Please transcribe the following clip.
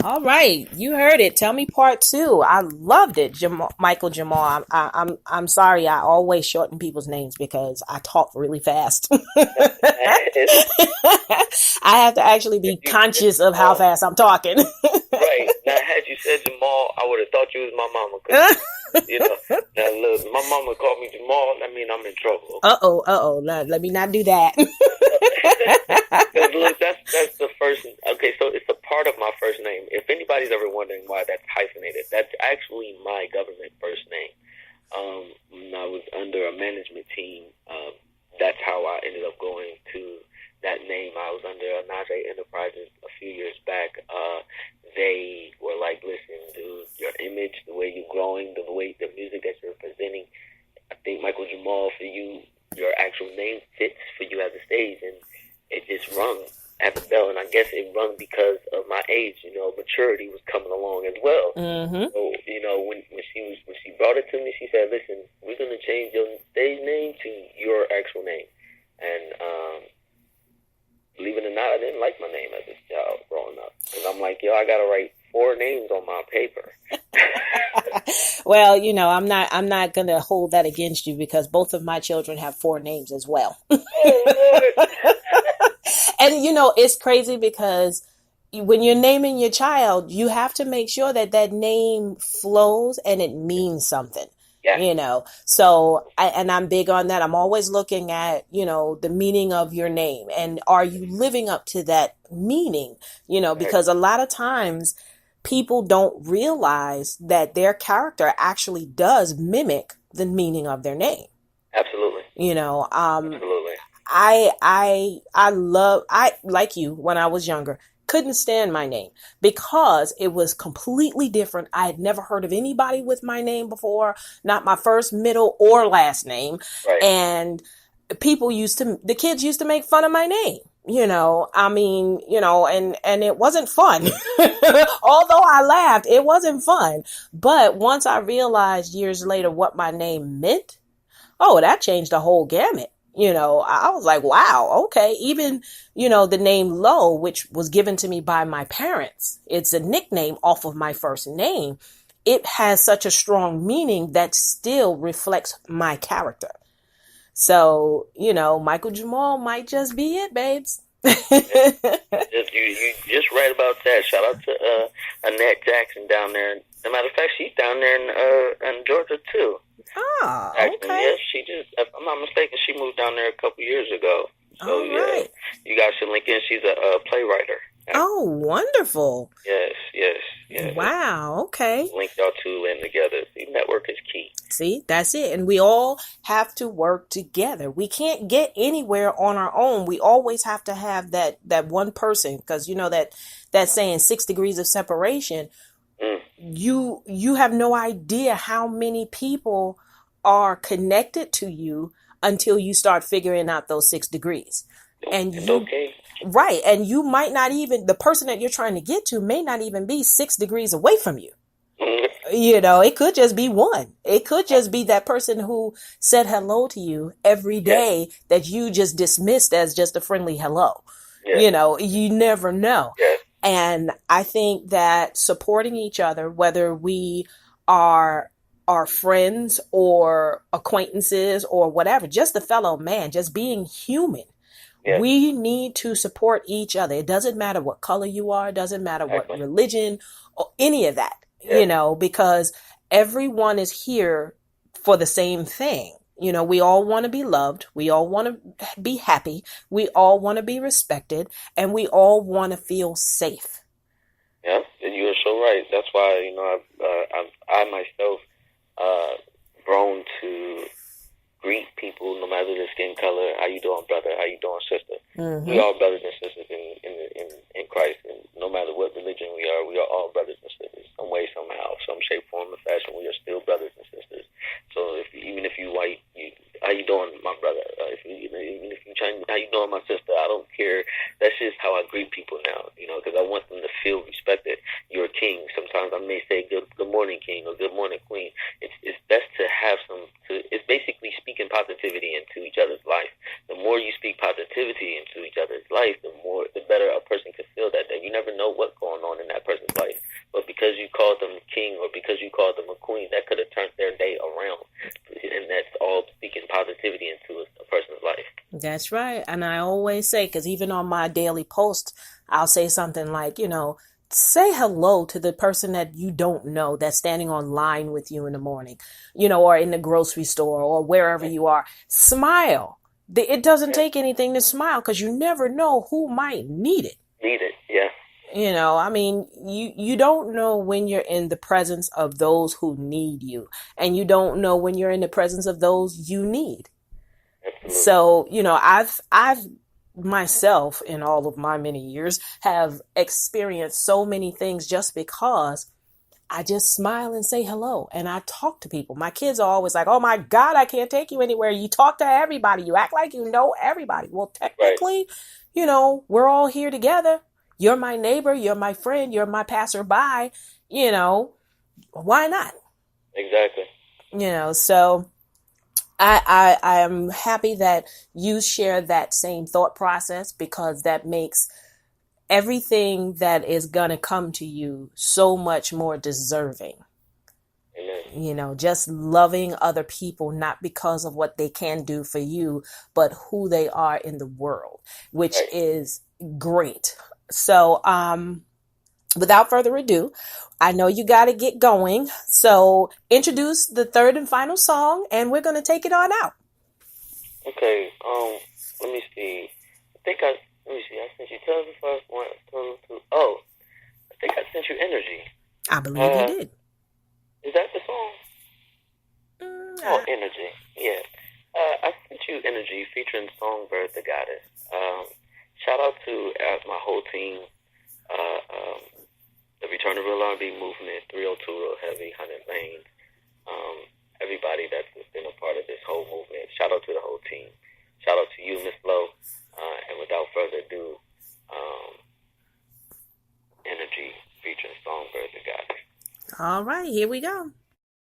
All right, you heard it. Tell me part two. I loved it, Micheal Jamal. I'm sorry. I always shorten people's names because I talk really fast. I have to actually be conscious of how fast I'm talking. Right. Now, had you said Jamal, I would have thought you was my mama. 'Cause, now look, my mama called me Jamal. I mean, I'm in trouble. Let me not do that. Look, that's the first. Okay, so it's a part of my first name. If anybody's ever wondering why that's hyphenated, that's actually my government first name. When I was under a management team, that's how I ended up going to that name. I was under a Najee Enterprises a few years back. They were like, listen, dude, your image, the way you're growing, the music that you're presenting, I think Micheal Jamal, for you, your actual name fits for you as a stage. And it just rung at the bell. And I guess it rung because of my age, maturity was coming along as well. Mm-hmm. So, when she brought it to me, she said, listen, we're going to change your stage name to your actual name. And, believe it or not, I didn't like my name as a child growing up. Because I'm like, I got to write 4 names on my paper. Well, I'm not going to hold that against you because both of my children have 4 names as well. Oh, Lord. And, it's crazy because when you're naming your child, you have to make sure that name flows and it means something. Yeah. So I'm big on that. I'm always looking at, the meaning of your name and are you living up to that meaning, because a lot of times people don't realize that their character actually does mimic the meaning of their name. Absolutely. Absolutely. I like you when I was younger, couldn't stand my name because it was completely different. I had never heard of anybody with my name before, not my first, middle, or last name. Right. And the kids used to make fun of my name, and it wasn't fun. Although I laughed, it wasn't fun. But once I realized years later what my name meant, that changed the whole gamut. I was like, wow, okay. Even, the name Lo, which was given to me by my parents, it's a nickname off of my first name. It has such a strong meaning that still reflects my character. So, Micheal Jamal might just be it, babes. You just right about that. Shout out to Annette Jackson down there. As a matter of fact, she's down there in Georgia too. Ah, Actually, okay. Yes, if I'm not mistaken, she moved down there a couple years ago. So all right. You guys should link in. She's a playwright. Oh, wonderful. Yes. Wow, okay. Link y'all two in together. See, network is key. See, that's it. And we all have to work together. We can't get anywhere on our own. We always have to have that one person because, that saying 6 degrees of separation. You have no idea how many people are connected to you until you start figuring out those 6 degrees. And okay. Right. And you might not even, the person that you're trying to get to may not even be 6 degrees away from you. It could just be one. It could just be that person who said hello to you every day that you just dismissed as just a friendly hello. You never know. And I think that supporting each other, whether we are friends or acquaintances or whatever, just a fellow man, just being human. We need to support each other. It doesn't matter what color you are. It doesn't matter what religion or any of that, because everyone is here for the same thing. We all want to be loved. We all want to be happy. We all want to be respected, and we all want to feel safe. Yeah, and you are so right. That's why, I myself, grown to greet people no matter their skin color. How you doing, brother? How you doing, sister? Mm-hmm. We all brothers and sisters in Christ, and no matter what religion we are all brothers and sisters. Some way, somehow, some shape, form, or fashion, we are still brothers and sisters. So even if you white, how you doing, my brother? Even if you Chinese, how you doing, my sister? I don't care. That's just how I greet people now, because I want them to feel respected. You're a king. Sometimes I may say good morning, king, or good morning, queen. It's best to have it's basically speaking positivity into each other's life. The more you speak positivity into each other's life, the better a person can feel that day. You never know what's going on in that person's life. because you called them a queen, that could have turned their day around. And that's all speaking positivity into a person's life. That's right. And I always say, because even on my daily post, I'll say something like, say hello to the person that you don't know that's standing on line with you in the morning, or in the grocery store or wherever you are. Smile. It doesn't take anything to smile, because you never know who might need it. Yeah. You don't know when you're in the presence of those who need you, and you don't know when you're in the presence of those you need. Absolutely. So, I've myself, in all of my many years, have experienced so many things just because I just smile and say hello, and I talk to people. My kids are always like, "Oh my God, I can't take you anywhere. You talk to everybody. You act like you know everybody." Well, technically, we're all here together. You're my neighbor. You're my friend. You're my passerby. Why not? Exactly. So I am happy that you share that same thought process, because that makes everything that is going to come to you so much more deserving. Amen. Just loving other people, not because of what they can do for you, but who they are in the world, which is great. So, without further ado, I know you got to get going. So introduce the third and final song, and we're going to take it on out. Okay. Let me see. I sent you tell the first one. Oh, I think I sent you Energy. I believe you did. Is that the song? Energy. Yeah. I sent you Energy featuring Songbird the Goddess. Shout out to my whole team. The Return of Real R&B Movement, 302 Real Heavy, 100 Lanes. Everybody that's been a part of this whole movement. Shout out to the whole team. Shout out to you, Miss Lowe. And without further ado, Energy featuring Songbird the Goddess. All right, here we go.